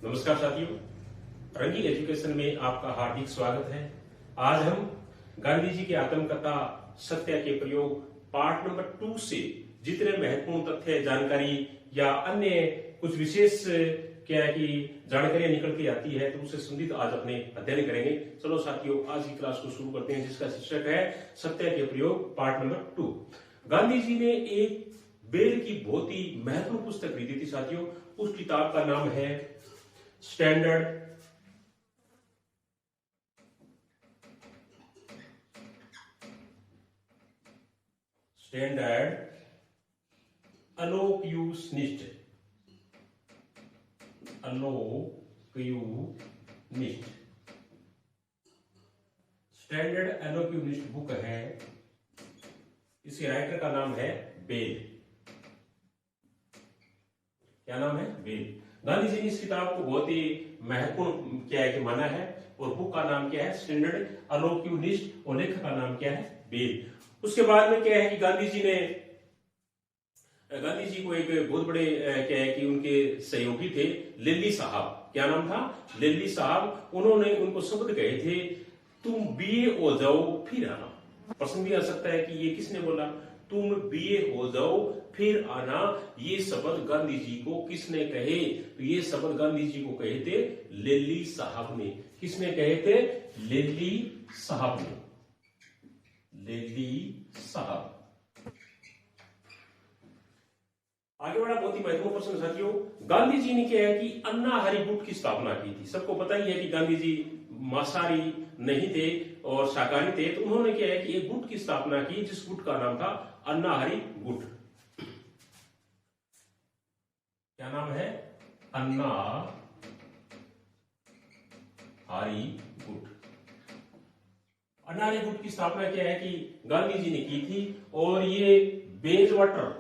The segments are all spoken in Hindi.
नमस्कार साथियों, रंगीन एजुकेशन में आपका हार्दिक स्वागत है। आज हम गांधी जी की आत्मकथा सत्य के प्रयोग पार्ट नंबर 2 से जितने महत्वपूर्ण तथ्य, जानकारी या अन्य कुछ विशेष क्या है कि जानकारियां निकल के आती है, तो उससे संबंधित आज अपने अध्ययन करेंगे। चलो साथियों, आज की क्लास को शुरू करते हैं, जिसका शीर्षक है सत्य के प्रयोग पार्ट नंबर 2। गांधी जी ने एक बेल की बहुत ही महत्वपूर्ण पुस्तक लिखी थी साथियों। उस किताब का नाम है स्टैंडर्ड अलोक्यूनिस्ट स्टैंडर्ड एलोक्यूनिस्ट बुक है। इसके राइटर का नाम है बेल। क्या नाम है? बेल। गांधी जी ने इस किताब को बहुत ही महत्वपूर्ण क्या है कि माना है, और बुक का नाम क्या है? स्टैंडर्ड एलोक्यूनिस्ट, और लेखक का नाम क्या है? बेल। उसके बाद में क्या है कि गांधी जी को एक बहुत बड़े क्या है कि उनके सहयोगी थे लेली साहब। क्या नाम था? लेली साहब। उन्होंने उनको शब्द कहे थे, तुम बीए हो जाओ फिर आना। प्रश्न भी आ सकता है कि ये किसने बोला? तुम बीए हो जाओ फिर आना। ये शब्द गांधी जी को किसने कहे? तो ये शब्द गांधी जी को कहे थे लेली साहब ने। किसने कहे थे? लेली साहब ने। लेली साहब। आगे बढ़ा, बहुत ही महत्वपूर्ण प्रश्न साथियों। गांधी जी ने क्या है कि अन्ना हरि गुट की स्थापना की थी। सबको पता ही है कि गांधी जी मांसाहारी नहीं थे और शाकाहारी थे, तो उन्होंने क्या है कि एक गुट की स्थापना की, जिस गुट का नाम था अन्ना हरि गुट। क्या नाम है? अन्ना हरि गुट। अन्ना हरि गुट की स्थापना क्या है कि गांधी जी ने की थी, और ये बेजवाटर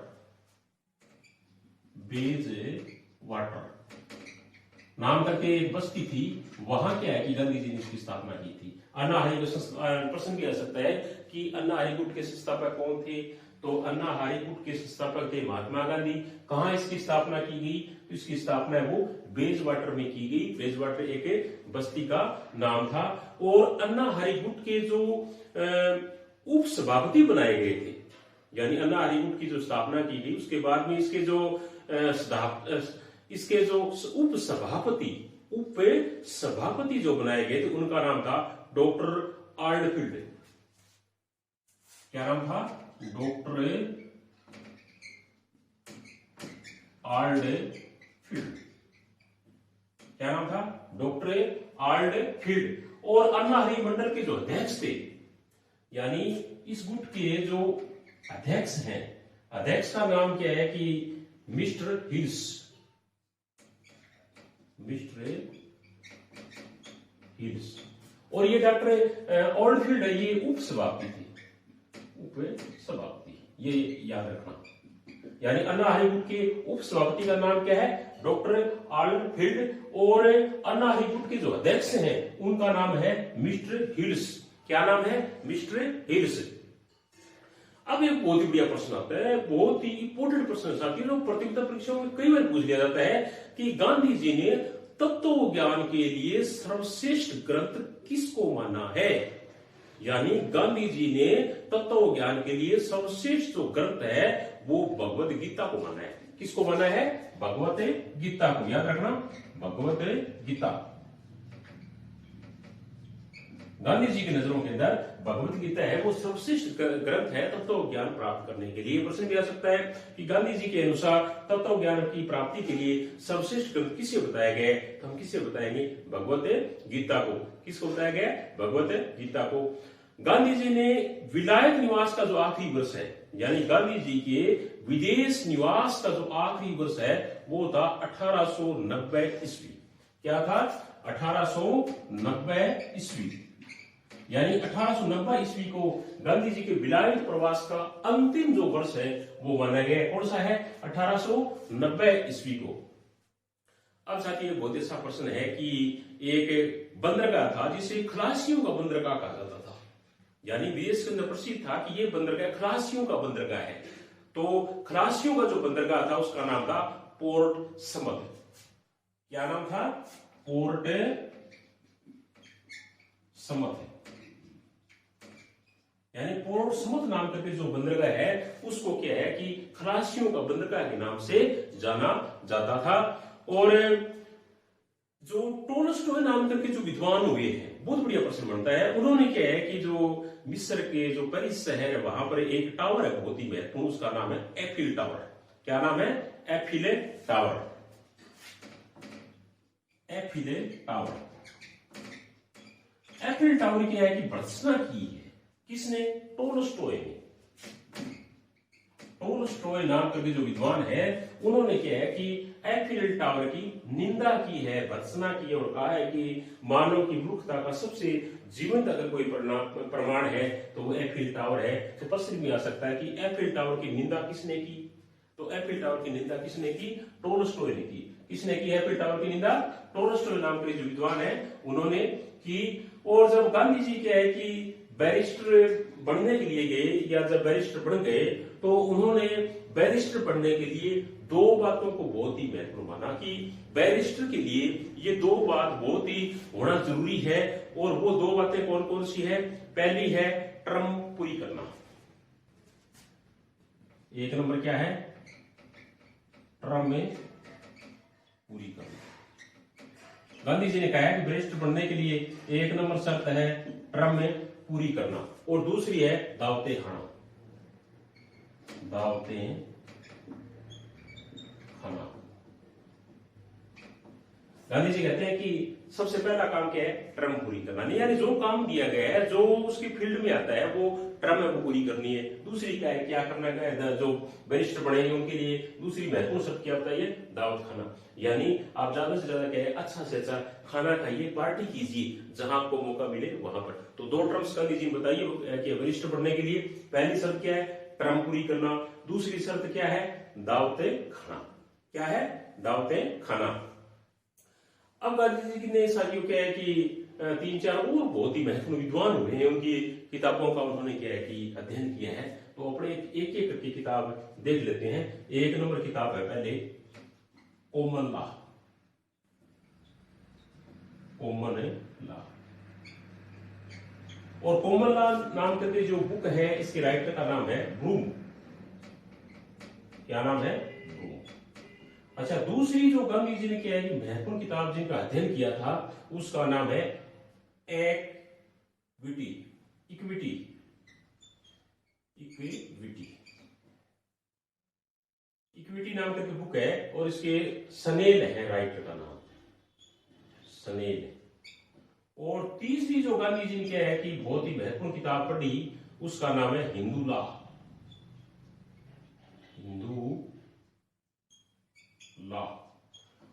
नाम करके एक बस्ती थी, वहां क्या है कि गांधी जी ने इसकी स्थापना की थी। अन्ना हरि प्रश्न भी आ सकता है कि अन्ना हरि गुट के संस्थापक कौन थे? तो अन्ना हरि गुट के संस्थापक थे महात्मा गांधी। कहां इसकी स्थापना की गई? तो इसकी स्थापना है वो बेजवाटर में की गई। बेजवाटर एक बस्ती का नाम था। और अन्ना हरि गुट के जो उप सभापति बनाए गए थे, यानी अन्ना हरि गुट की जो स्थापना की गई, उसके बाद में इसके जो उप सभापति जो बनाए गए थे, उनका नाम था डॉक्टर आर्नफील्ड। क्या नाम था? डॉक्टर आर्नफील्ड। क्या नाम था? डॉक्टर आर्नफील्ड। और अन्ना हरि मंडल के जो अध्यक्ष थे, यानी इस गुट के जो अध्यक्ष हैं, अध्यक्ष का नाम क्या है कि मिस्टर हिल्स। और ये डॉक्टर ऑल्डफील्ड है, ये उप सभापति थे। ये याद रखना। यानी अन्ना हरि गुट के उप सभापति का नाम क्या है? डॉक्टर ऑल्डफील्ड। और अन्ना हरि गुट के जो अध्यक्ष हैं, उनका नाम है मिस्टर हिल्स। क्या नाम है? Mister hills. अब एक बहुत ही बढ़िया प्रश्न आता है, बहुत ही इंपोर्टेंट प्रश्न साथियों, प्रतियोगिता परीक्षाओं में कई बार पूछ लिया जाता है कि गांधी जी ने तत्व ज्ञान के लिए सर्वश्रेष्ठ ग्रंथ किसको माना है? यानी गांधी जी ने तत्व ज्ञान के लिए सर्वश्रेष्ठ जो ग्रंथ है वो भगवत गीता को माना है। किसको माना है? भगवत गीता को। याद रखना, भगवत गीता। गांधी जी की नजरों के अंदर भगवत गीता है वो सर्वश्रेष्ठ ग्रंथ है तत्व ज्ञान प्राप्त करने के लिए। प्रश्न भी आ सकता है कि गांधी जी के अनुसार तत्व ज्ञान की प्राप्ति के लिए सर्वश्रेष्ठ ग्रंथ किसे बताया गया? तो हम किसे बताएंगे? भगवत गीता को। किसको बताया गया? भगवत गीता को। गांधी जी ने विलायत निवास का जो आखिरी वर्ष है, यानी गांधी जी के विदेश निवास का जो आखिरी वर्ष है, वो था 1890 ईस्वी। क्या था? 1890 ईस्वी। यानी 1890 ईस्वी को गांधी जी के विलायत प्रवास का अंतिम जो वर्ष है वो माना गया। कौन सा है? 1890 ईस्वी को। अब साथियों, बहुत अच्छा प्रश्न है कि एक बंदरगाह था जिसे खलासियों का बंदरगाह कहा जाता था, यानी विदेश के अंदर प्रसिद्ध था कि ये बंदरगाह खलासियों का बंदरगाह है। तो खलासियों का जो बंदरगाह था उसका नाम था पोर्ट समद। क्या नाम था? पोर्ट समथ। यानी पोर्ट समथ नाम करके जो बंदरगाह है उसको क्या है कि खलासियों का बंदरगाह के नाम से जाना जाता था। और जो टोलस्टॉय नाम करके जो विद्वान हुए हैं, बहुत बढ़िया प्रश्न बनता है, उन्होंने क्या है कि जो मिस्र के जो पेरिस शहर है वहां पर एक टावर है बहुत ही महत्वपूर्ण, उसका नाम है एफिल टावर। क्या नाम है? Eiffel tower. Eiffel tower. Eiffel tower क्या है कि भर्त्सना की है किसने? टोलस्टॉय ने। टोलस्टॉय नाम करके जो विद्वान है उन्होंने क्या है कि एफिल टावर की निंदा की है, भर्त्सना की है और कहा है कि मानव की मूर्खता का सबसे जीवंत अगर कोई प्रमाण है तो वो एफिल टावर है। तो प्रश्न भी आ सकता है कि एफिल टावर की निंदा किसने की? तो एफिल टावर की निंदा किसने की? टोलस्टॉय ने की। किसने की एफिल टावर की निंदा? टोलस्टॉय नाम के जो विद्वान है उन्होंने की। और जब गांधी जी क्या है कि बैरिस्टर बनने के लिए गए या जब बैरिस्टर बन गए तो उन्होंने बैरिस्टर बनने के लिए दो बातों को बहुत ही महत्वपूर्ण माना कि बैरिस्टर के लिए ये दो बात बहुत ही होना जरूरी है। और वो दो बातें कौन कौन सी है? पहली है टर्म पूरी करना। एक नंबर क्या है? टर्म में पूरी करना। गांधी जी ने कहा है कि बैरिस्टर बनने के लिए एक नंबर शर्त है टर्म में पूरी करना और दूसरी है दावतें खाना। दावतें खाना। गांधी जी कहते हैं कि सबसे पहला काम क्या है? टर्म पूरी करना। नहीं यानी जो काम दिया गया है, जो उसकी फील्ड में आता है वो टर्म है वो पूरी करनी है। दूसरी क्या है? क्या करना है? जो बैरिस्टर बनेंगे उनके लिए दूसरी महत्वपूर्ण शब्द क्या होता है? ये दावत खाना। यानी आप ज्यादा से ज्यादा क्या है? अच्छा से अच्छा खाना खाइए, पार्टी कीजिए जहां आपको मौका मिले वहां पर। तो दो टर्म्स गांधी जी ने बताइए कि बैरिस्टर बनने के लिए पहली शर्त क्या है? टर्म पूरी करना। दूसरी शर्त क्या है? दावतें खाना। क्या है? दावतें खाना। अब गांधी जी ने साथियों क्या है कि तीन चार और बहुत ही महत्वपूर्ण विद्वान हुए हैं, उनकी किताबों का उन्होंने क्या है कि अध्ययन किया है। तो अपने एक एक करके किताब देख लेते हैं। एक नंबर किताब है पहले कॉमन लॉ। Common law. और कॉमन लॉ नाम करके जो बुक है इसके राइटर का नाम है ब्रूम। क्या नाम है? ब्रूम। अच्छा, दूसरी जो गांधी जी ने क्या है कि महत्वपूर्ण किताब जिनका अध्ययन किया था उसका नाम है इक्विटी। इक्विटी। इक्विटी। इक्विटी नाम करके बुक है और इसके सनेल है राइटर का नाम, सनेल। और तीसरी जो गांधी जी ने क्या है कि बहुत ही महत्वपूर्ण किताब पढ़ी उसका नाम है हिंदू लॉ। हिंदू लॉ।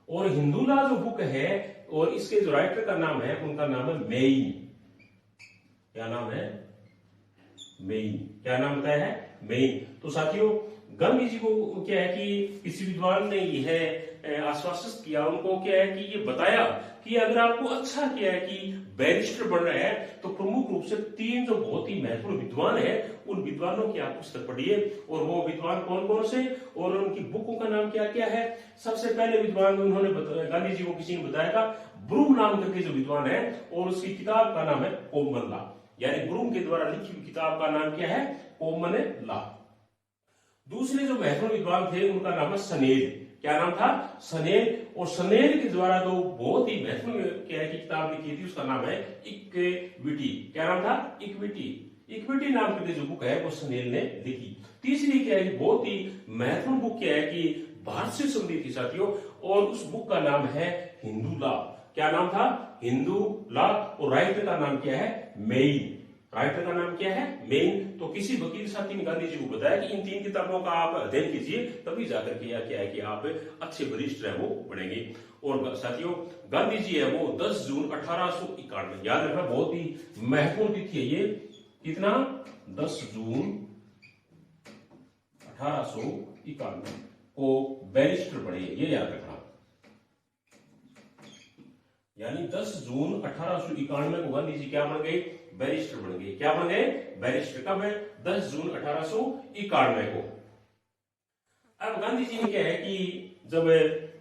और हिंदू लॉ जो बुक है और इसके जो राइटर का नाम है उनका नाम है मेइन। क्या नाम है? मेइन। क्या नाम बताया है? मेइन। तो साथियों गांधी जी को क्या है कि किसी विद्वान ने यह आश्वासित किया, उनको क्या है कि ये बताया कि अगर आपको अच्छा क्या है कि बैरिस्टर बन रहे हैं तो प्रमुख रूप से तीन जो बहुत ही महत्वपूर्ण विद्वान है उन विद्वानों की आप पुस्तक पढ़िए। और वो विद्वान कौन कौन से और उनकी बुकों का नाम क्या क्या है? सबसे पहले विद्वान उन्होंने गांधी जी को किसी ने बताया था ब्रूम नाम करके जो विद्वान है और उसकी किताब का नाम है कॉमन लॉ। यानी ब्रूम के द्वारा लिखी हुई किताब का नाम क्या है? Common law. दूसरे जो महत्वपूर्ण विद्वान थे उनका नाम है सनेल। क्या नाम था? सनेल। और सनेल के द्वारा जो बहुत ही महत्वपूर्ण क्या है कि किताब लिखी थी उसका नाम है इक्विटी। क्या नाम था? इक्विटी। इक्विटी नाम की जो बुक है वो सनेल ने लिखी। तीसरी क्या है बहुत ही महत्वपूर्ण बुक क्या है कि भारत से संबंधित थी साथियों और उस बुक का नाम है हिंदू लॉ। क्या नाम था? हिंदू लॉ। और राइटर का नाम क्या है? मेइन। राइटर का नाम क्या है? मेइन। तो किसी वकील साथी ने गांधी जी को बताया कि इन तीन किताबों का आप अध्ययन कीजिए तभी जाकर के क्या है कि आप अच्छे वरिष्ठ है वो बनेंगे। और साथियों गांधी जी है वो 10 जून 1891, याद रखना बहुत ही महत्वपूर्ण तिथि है ये। कितना? 10 जून 1891 को बैरिस्टर बने, ये याद रखना। यानी 10 जून 1891 को गांधी जी क्या बन गए? बैरिस्टर बन गए। क्या बन गए? बैरिस्टर। कब है? 10 जून 1891 को। अब गांधी जी ने क्या है कि जब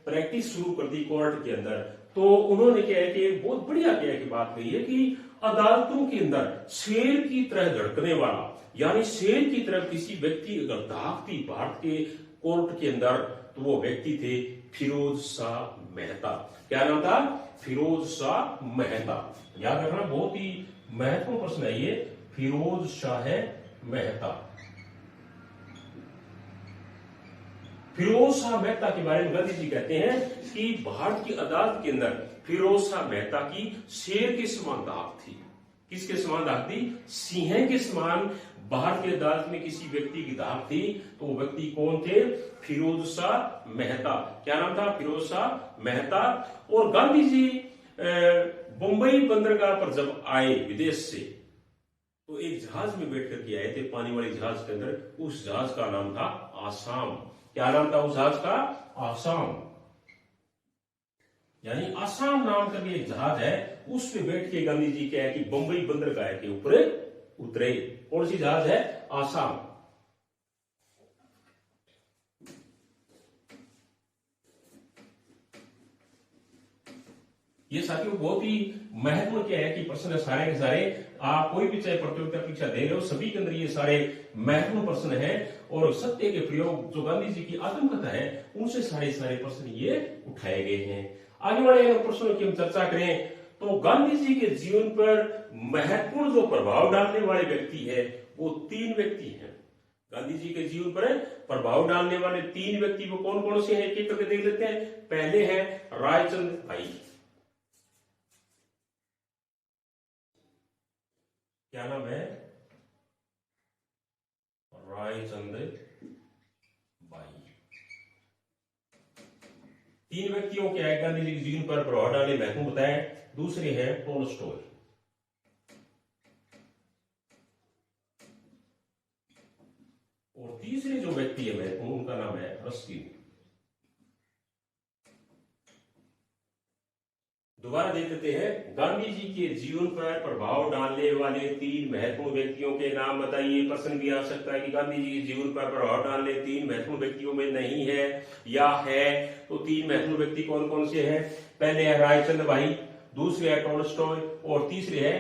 प्रैक्टिस शुरू कर दी कोर्ट के अंदर। तो उन्होंने क्या है कि एक बहुत बढ़िया क्या है कि बात कही है कि अदालतों के अंदर शेर की तरह धड़कने वाला, यानी शेर की तरह किसी व्यक्ति अगर दागती भारत के कोर्ट के अंदर, तो वो व्यक्ति थे फिरोज शाह मेहता। क्या नाम था? फिरोज शाह मेहता। याद रखना, बहुत ही महत्वपूर्ण प्रश्न है ये, फिरोज शाह मेहता। फिरोज शाह मेहता के बारे में गांधी जी कहते हैं कि भारत की अदालत के अंदर फिरोज शाह मेहता की शेर के समान दाग थी। किसके समान दाग थी? सिंह के समान भारत की अदालत में किसी व्यक्ति की दाग थी। तो वो व्यक्ति कौन थे? फिरोज शाह मेहता। क्या नाम था? फिरोज शाह मेहता। और गांधी जी मुंबई बंदरगाह पर जब आए विदेश से, तो एक जहाज में बैठ करके आए थे, पानी वाले जहाज के अंदर। उस जहाज का नाम था आसाम। क्या नाम था उस जहाज का? आसाम। यानी आसाम नाम का भी एक जहाज है, उस पे बैठ के गांधी जी क्या है कि बंबई बंदरगाह के ऊपर उतरे। कौन सी जहाज है? आसाम। ये साथियों बहुत ही महत्वपूर्ण क्या है कि प्रश्न सारे के सारे, आप कोई भी चाहे प्रतियोगिता परीक्षा दे रहे हो, सभी के अंदर ये सारे महत्वपूर्ण प्रश्न हैं। और सत्य के प्रयोग जो गांधी जी की आत्मकथा है, उनसे सारे प्रश्न ये उठाए गए हैं। आगे बढ़े प्रश्नों की हम चर्चा करें तो गांधी जी के जीवन पर महत्वपूर्ण जो प्रभाव डालने वाले व्यक्ति है, वो 3 व्यक्ति हैं। गांधी जी के जीवन पर प्रभाव डालने वाले 3 व्यक्ति वो कौन कौन से हैं, एक एक करके देख लेते हैं। पहले है रायचंद भाई। क्या नाम है? रायचंद भाई। 3 व्यक्तियों के गांधी जी के जीवन पर प्रभाव डालने महत्वपूर्ण बताए। दूसरे हैं टोल्स्टॉय। और तीसरे जो व्यक्ति है महत्वपूर्ण, उनका नाम है रस्किन। दोबारा देख लेते हैं। गांधी जी के जीवन पर प्रभाव डालने वाले 3 महत्वपूर्ण व्यक्तियों के नाम बताइए। प्रश्न भी आ सकता है कि गांधी जी के जीवन पर प्रभाव डालने 3 महत्वपूर्ण व्यक्तियों में नहीं है या है, तो 3 महत्वपूर्ण व्यक्ति कौन कौन से हैं? पहले है रायचंद भाई, दूसरे है टोल्स्टॉय और तीसरे है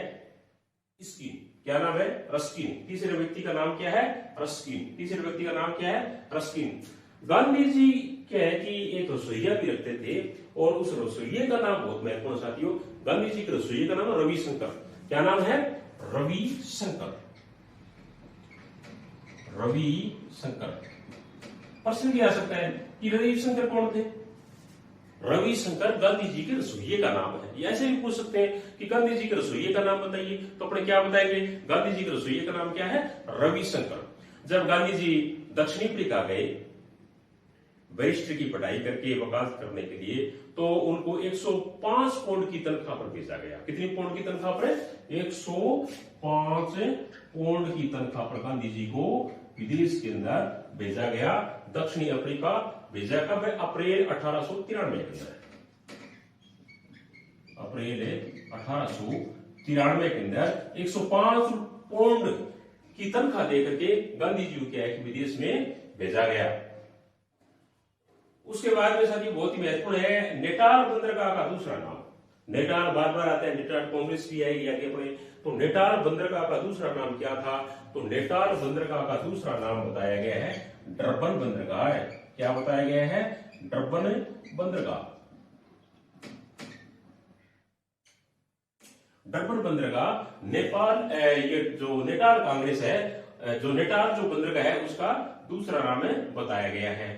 रस्किन। क्या नाम है? रस्किन। तीसरे व्यक्ति का नाम क्या है? रस्किन। तीसरे व्यक्ति का नाम क्या है? रस्किन। गांधी जी क्या है कि एक रसोइया भी रखते थे, और उस रसोइये का नाम बहुत महत्वपूर्ण साथियों। गांधी जी के रसोइये का नाम है रविशंकर। क्या नाम है? रविशंकर। रविशंकर। प्रश्न भी आ सकता है कि रविशंकर कौन थे? रविशंकर गांधी जी के रसोइये का नाम है। ऐसे भी पूछ सकते हैं कि गांधी जी के रसोइये का नाम बताइए, तो अपने क्या बताएंगे? गांधी जी के रसोइये का नाम क्या है? रविशंकर। जब गांधी जी दक्षिण अफ्रीका गए बैरिस्टर की पढ़ाई करके वकालत करने के लिए, तो उनको 105 पाउंड की तनख्वाह पर भेजा गया। कितनी पाउंड की तनख्वाह पर? 105 पाउंड की तनख्वाह पर गांधी जी को विदेश के अंदर भेजा गया, दक्षिणी अफ्रीका भेजा। कब? अप्रैल 1893 के अंदर। अप्रैल 1893 के अंदर 105 पाउंड की तनख्वाह देकर के गांधी जी को क्या है कि विदेश में भेजा गया। उसके बाद में साथी बहुत ही महत्वपूर्ण है नेटाल बंदरगाह का दूसरा नाम। नेटाल बार बार आता है, नेटाल कांग्रेस भी आएगी आगे अपने। तो नेटाल बंदरगाह का दूसरा नाम क्या था? तो netal बंदरगाह का दूसरा नाम बताया गया है डरबन बंदरगाह है। क्या बताया गया है? डरबन बंदरगाह। डरबन बंदरगाह नेपाल, ये जो नेटाल कांग्रेस है, जो नेटाल जो बंदरगाह है, उसका दूसरा नाम बताया गया है।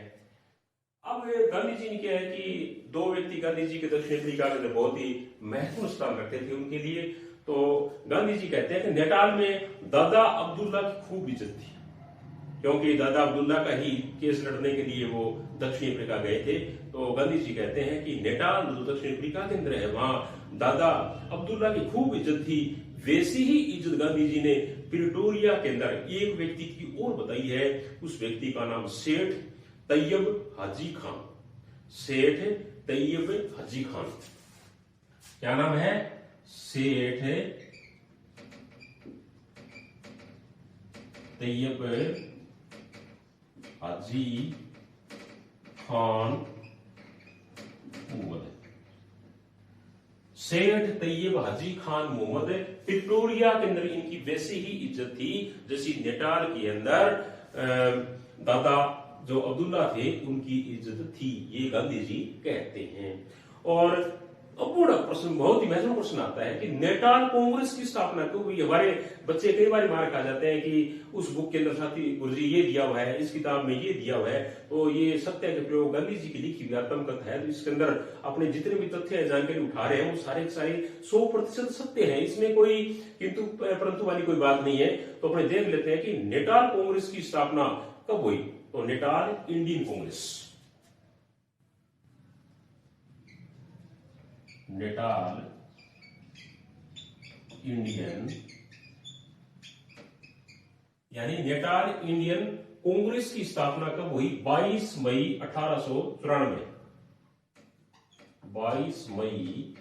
अब गांधी जी ने क्या है कि 2 व्यक्ति गांधी जी के दक्षिण अफ्रीका में बहुत ही महत्वपूर्ण स्थान रखते थे उनके लिए। तो गांधी जी कहते हैं कि नेटाल में दादा अब्दुल्ला की खूब इज्जत थी, क्योंकि दादा अब्दुल्ला का ही केस लड़ने के लिए वो दक्षिण अफ्रीका गए थे। तो गांधी जी कहते हैं कि नेटाल जो दक्षिण अफ्रीका के अंदर है, वहां दादा अब्दुल्ला की खूब इज्जत थी। वैसी ही इज्जत गांधी जी ने प्रिटोरिया के अंदर एक व्यक्ति की और बताई है। उस व्यक्ति का नाम सेठ तैयब हाजी खान। सेठ तैयब हाजी खान। क्या नाम है? सेठ तैयब हाजी खान मोहम्मद, सैयद तैयब हाजी खान मोहम्मद। प्रिटोरिया के अंदर इनकी वैसे ही इज्जत थी जैसी नेटाल के अंदर दादा जो अब्दुल्ला थे उनकी इज्जत थी, ये गांधी जी कहते हैं। और अब बड़ा प्रश्न, बहुत ही महत्वपूर्ण प्रश्न आता है कि नेटाल कांग्रेस की स्थापना क्यों हुई। हमारे बच्चे कई बार मार खा जाते हैं कि उस बुक के अंदर साथी गुरुजी ये दिया हुआ है, इस किताब में ये दिया हुआ है, तो ये सत्य के प्रयोग गांधी जी की लिखी हुई आत्मकथा है, तो इसके अंदर अपने जितने भी तथ्य जानकारी उठा रहे हैं वो सारे के सारे 100% सत्य है, इसमें कोई किंतु परंतु वाली कोई बात नहीं है। तो अपने देख लेते हैं कि नेटाल कांग्रेस की स्थापना कब हुई। तो Natal Indian Congress, Natal Indian यानी नेटाल इंडियन कांग्रेस की स्थापना कब हुई? 22 मई 1894। 22 मई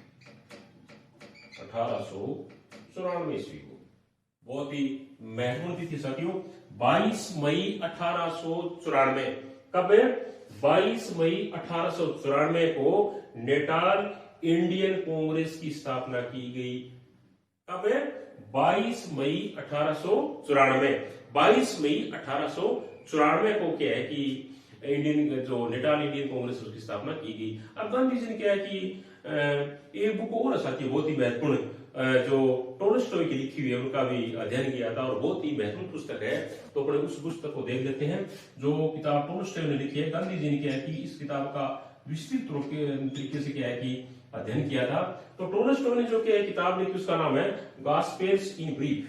1894 ईस्वी को। बहुत ही महत्वपूर्ण तिथि साथियों, 22 मई 1894। कब? 22 मई 1894 को नेटाल इंडियन कांग्रेस की स्थापना की गई। कब? 22 मई 1894। 22 मई 1894 को क्या है कि इंडियन जो नेटाल इंडियन कांग्रेस उसकी स्थापना की गई। अब गांधी जी ने क्या है कि एक बुक और साथी बहुत ही महत्वपूर्ण जो टोल्स्टॉय की लिखी हुई है उनका भी अध्ययन किया था और बहुत ही महत्वपूर्ण पुस्तक है, तो अपने उस पुस्तक को देख लेते हैं जो किताब टोल्स्टॉय ने लिखी है। गांधी जी ने क्या है कि इस किताब का विस्तृत तरीके से क्या है कि अध्ययन किया था। तो टोल्स्टॉय ने जो क्या किताब लिखी उसका नाम है gospels in brief.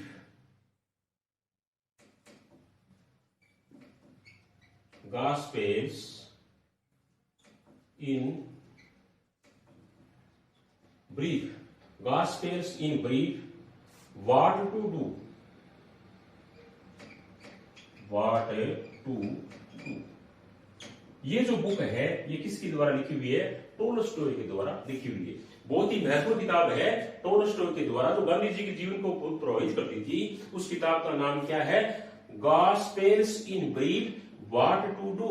Gospels in brief, Gospels in brief, what to do, what to do। ये जो बुक है ये किसके द्वारा लिखी हुई है? टोल्स्टॉय के द्वारा लिखी हुई है। बहुत ही महत्वपूर्ण किताब है टोल्स्टॉय के द्वारा जो गांधी जी के जीवन को प्रभावित करती थी। उस किताब का नाम क्या है? Gospels in brief, what to do.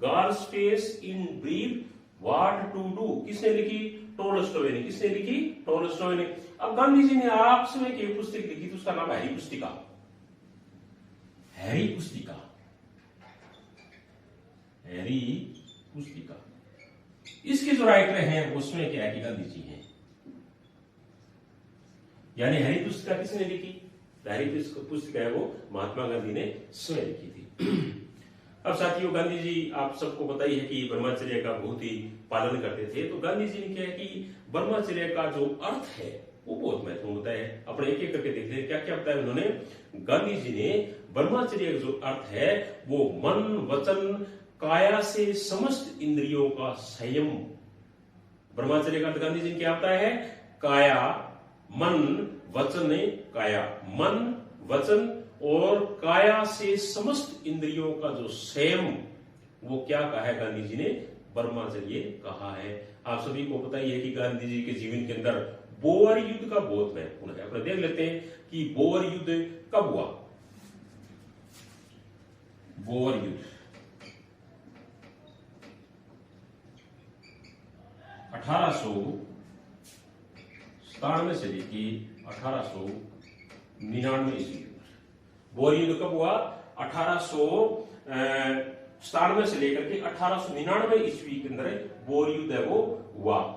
Gospels in brief, what to do किसने लिखी? टोल्स्टॉय ने। किसने लिखी? टोल्स्टॉय ने। अब गांधी जी ने आप समय की पुस्तक लिखी तो उसका नाम है हैरी पुस्तिका। हैरी पुस्तिका, हैरी पुस्तिका। इसके जो राइटर हैं उसमें क्या है कि गांधी जी हैं। यानी हैरी पुस्तिका किसने लिखी? हैरी पुस्तिका है वो महात्मा गांधी ने स्वयं लिखी थी। अब साथियों गांधी जी आप सबको पता ही है कि ब्रह्मचर्य का बहुत ही पालन करते थे। तो गांधी जी ने क्या है कि ब्रह्मचर्य का जो अर्थ है वो बहुत महत्वपूर्ण होता है। अपने एक एक करके देखते हैं क्या क्या बताया उन्होंने। गांधी जी ने ब्रह्मचर्य का जो अर्थ है वो मन वचन काया से समस्त इंद्रियों का संयम। ब्रह्मचर्य का अर्थ गांधी जी ने क्या बताया है? काया, मन वचन, काया, मन वचन और काया से समस्त इंद्रियों का जो संयम, वो क्या कहा है गांधी जी ने? ब्रह्मचर्य कहा है। आप सभी को पता ही है कि गांधी जी के जीवन के अंदर बोअर युद्ध का बहुत महत्वपूर्ण है। अपने देख लेते हैं कि बोअर युद्ध कब हुआ। बोअर युद्ध 1897 से लेके 1899 ईस्वी। बोअर युद्ध कब हुआ? 1897 से लेकर के 1899 ईस्वी के अंदर बोअर युद्ध है वो हुआ।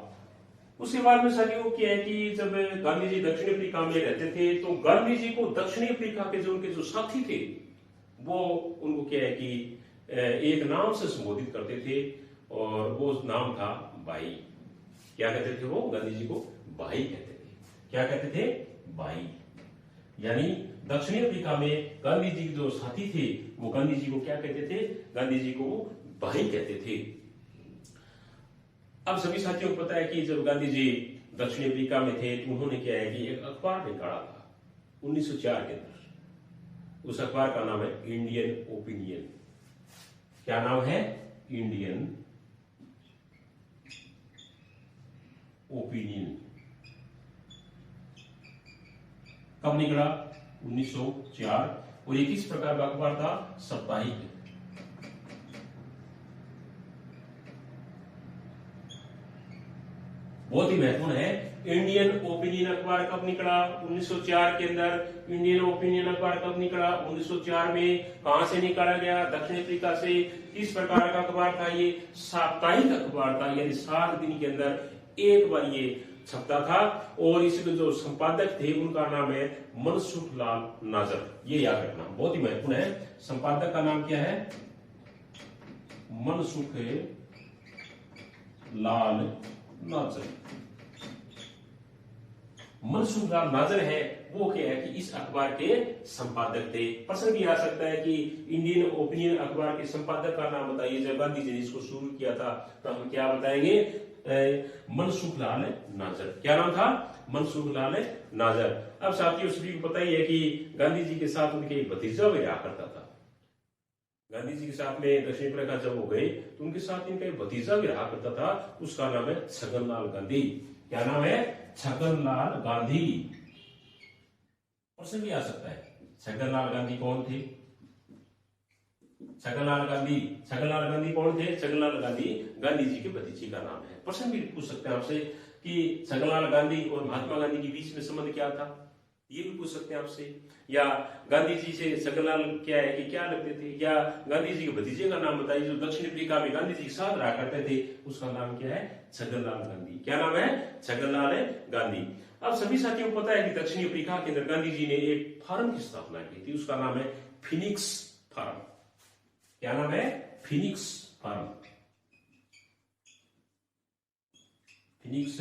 उसके बाद में साथियों क्या है कि जब गांधी जी दक्षिण अफ्रीका में रहते थे तो गांधी जी को दक्षिण अफ्रीका के जो उनके जो साथी थे वो उनको क्या है कि एक नाम से संबोधित करते थे और वो नाम था भाई। क्या कहते थे वो? गांधी जी को भाई कहते थे। क्या कहते थे? भाई। यानी दक्षिण अफ्रीका में गांधी जी के जो साथी थे वो गांधी जी को क्या कहते थे? गांधी जी को भाई कहते थे। अब सभी साथियों को पता है कि जब गांधी जी दक्षिण अफ्रीका में थे तो उन्होंने क्या है कि एक अखबार निकाला था 1904 के अंदर। उस अखबार का नाम है इंडियन ओपिनियन। क्या नाम है? Indian opinion. कब निकला? 1904। और ये किस प्रकार का अखबार था? साप्ताहिक। बहुत ही महत्वपूर्ण है। इंडियन ओपिनियन अखबार कब निकला? 1904 के अंदर। इंडियन ओपिनियन अखबार कब निकला? 1904 में। कहां से निकाला गया? दक्षिण अफ्रीका से। किस प्रकार का अखबार था ये? साप्ताहिक अखबार था, यानी 7 दिन के अंदर एक बार ये छपता था। और इसके जो संपादक थे उनका नाम है मनसुख लाल नाजर। ये याद रखना, बहुत ही महत्वपूर्ण है। संपादक का नाम क्या है? मनसुख लाल नाजर। मनसुख लाल नाजर है वो क्या है कि इस अखबार के संपादक थे। प्रश्न भी आ सकता है कि इंडियन ओपिनियन अखबार के संपादक का नाम बताइए। जब गांधी जी ने इसको शुरू किया था तो हम क्या बताएंगे? मनसुख लाल नाजर। क्या नाम था? मनसुख लाल नाजर। अब साथियों सभी को पता ही है कि गांधी जी के साथ उनके एक भतीजा भी रहा करता था। गांधी जी के साथ में दक्षिण अफ्रीका जब वो गए तो उनके साथ इनका एक भतीजा भी रहा करता था, उसका नाम है छगनलाल गांधी। क्या नाम है? छगनलाल गांधी। प्रश्न भी आ सकता है, छगनलाल गांधी कौन थे? छगनलाल गांधी कौन थे? छगनलाल गांधी गांधी जी के भतीजे का नाम है। प्रश्न भी पूछ सकते हैं आपसे कि छगनलाल गांधी और महात्मा गांधी के बीच में संबंध क्या था, ये भी पूछ सकते हैं आपसे। या गांधी जी से छगनलाल क्या है कि क्या लगते थे? या गांधी जी के भतीजे का नाम बताइए जो दक्षिण अफ्रीका में गांधी जी के साथ रहा करते थे, उसका नाम क्या है? छगनलाल गांधी। क्या नाम है? छगनलाल गांधी। अब सभी साथियों को पता है कि दक्षिण अफ्रीका के अंदर गांधी जी ने एक फार्म की स्थापना की थी, उसका नाम है फिनिक्स फार्म। क्या नाम है? Phoenix farm. Phoenix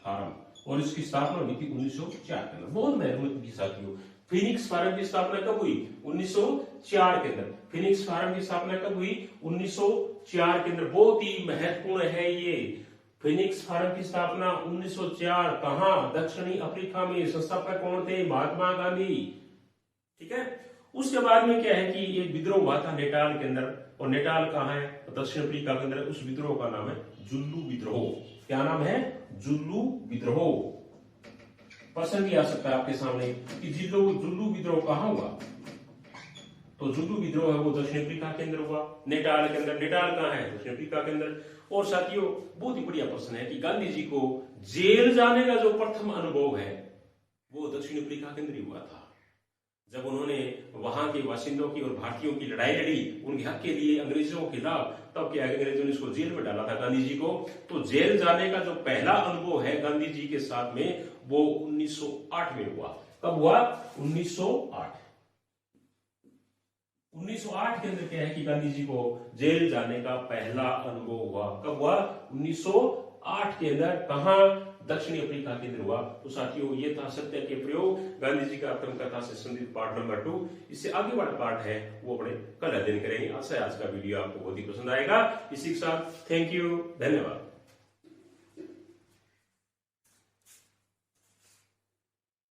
farm. और इसकी स्थापना हुई थी 1904 के अंदर। बहुत महत्वपूर्ण की साथियों, फिनिक्स फार्म की स्थापना कब हुई? 1904 के अंदर। फिनिक्स फार्म की स्थापना कब हुई? 1904 के अंदर। बहुत ही महत्वपूर्ण है ये। फिनिक्स फार्म की स्थापना 1904। कहां? दक्षिणी अफ्रीका में। संस्थापक कौन थे? महात्मा गांधी। ठीक है। उसके बाद में क्या है कि एक विद्रोह हुआ था नेटाल के अंदर, और नेटाल कहां है? दक्षिण अफ्रीका के अंदर। उस विद्रोह का नाम है जुल्लू विद्रोह। क्या नाम है? जुल्लू विद्रोह। प्रश्न भी आ सकता है आपके सामने कि जुल्लू विद्रोह कहां हुआ? तो जुल्लू विद्रोह है वो दक्षिण अफ्रीका के अंदर हुआ, नेटाल के अंदर। नेटाल कहां है? दक्षिण अफ्रीका के अंदर। और साथियों बहुत ही बढ़िया प्रश्न है कि गांधी जी को जेल जाने का जो प्रथम अनुभव है वो दक्षिण अफ्रीका के अंदर ही हुआ था, जब उन्होंने वहां के बाशिंदों की और भारतीयों की लड़ाई लड़ी उनके हक के लिए अंग्रेजों के खिलाफ। तब क्या अंग्रेजों ने इसको जेल में डाला था गांधी जी को। तो जेल जाने का जो पहला अनुभव है गांधी जी के साथ में वो 1908 में हुआ। कब हुआ? 1908। 1908 के अंदर क्या है कि गांधी जी को जेल जाने का पहला अनुभव हुआ। कब हुआ? 1908 के अंदर। कहां? दक्षिणी अफ्रीका के अंदर हुआ। तो साथियों ये था सत्य के प्रयोग, गांधी जी का आत्मकथा से संबंधित पार्ट नंबर 2। इससे आगे वाला पार्ट है वो अपने कल अध्ययन करेंगे। आशा है आज का वीडियो आपको बहुत ही पसंद आएगा। इसी के साथ थैंक यू, धन्यवाद।